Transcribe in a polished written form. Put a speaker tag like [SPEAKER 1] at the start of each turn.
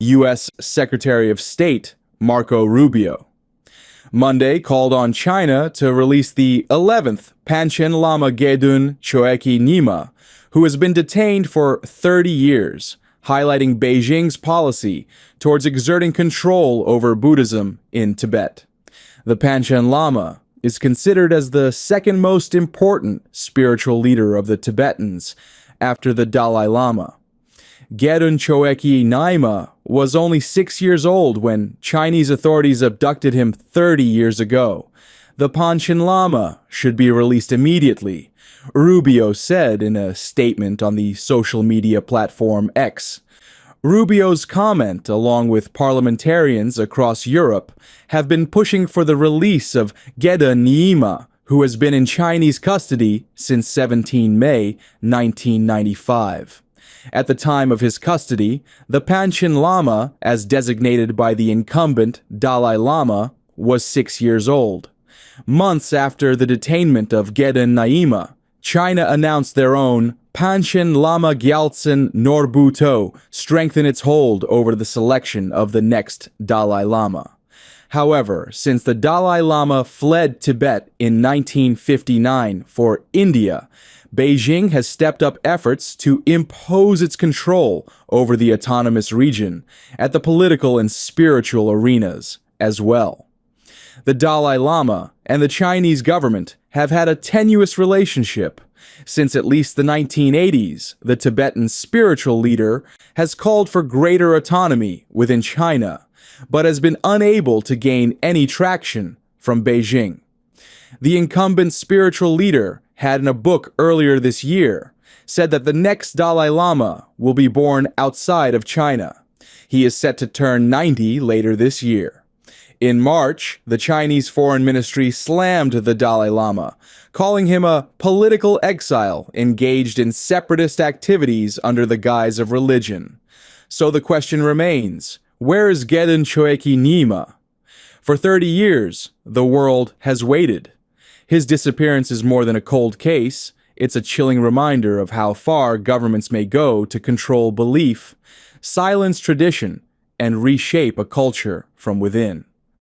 [SPEAKER 1] U.S. Secretary of State Marco Rubio. Monday called on China to release the 11th Panchen Lama Gedun Choeki Nyima, who has been detained for 30 years, highlighting Beijing's policy towards exerting control over Buddhism in Tibet. The Panchen Lama is considered as the second most important spiritual leader of the Tibetans after the Dalai Lama. Gedun Choeki Nyima was only 6 years old when Chinese authorities abducted him 30 years ago. The Panchen Lama should be released immediately, Rubio said in a statement on the social media platform X. Rubio's comment, along with parliamentarians across Europe, have been pushing for the release of Gedun Nyima, who has been in Chinese custody since 17 May 1995. At the time of his custody, the Panchen Lama, as designated by the incumbent Dalai Lama, was 6 years old. Months after the detainment of Gedun Nyima, China announced their own Panchen Lama Gyaltsen Norbuto strengthen its hold over the selection of the next Dalai Lama. However, since the Dalai Lama fled Tibet in 1959 for India, Beijing has stepped up efforts to impose its control over the autonomous region at the political and spiritual arenas as well. The Dalai Lama and the Chinese government have had a tenuous relationship. Since at least the 1980s, the Tibetan spiritual leader has called for greater autonomy within China, but has been unable to gain any traction from Beijing. The incumbent spiritual leader had in a book earlier this year said that the next Dalai Lama will be born outside of China. He is set to turn 90 later this year. In March, the Chinese Foreign Ministry slammed the Dalai Lama, calling him a political exile engaged in separatist activities under the guise of religion. So the question remains, where is Gedun Choeki Nyima? For 30 years, the world has waited. His disappearance is more than a cold case. It's a chilling reminder of how far governments may go to control belief, silence tradition, and reshape a culture from within.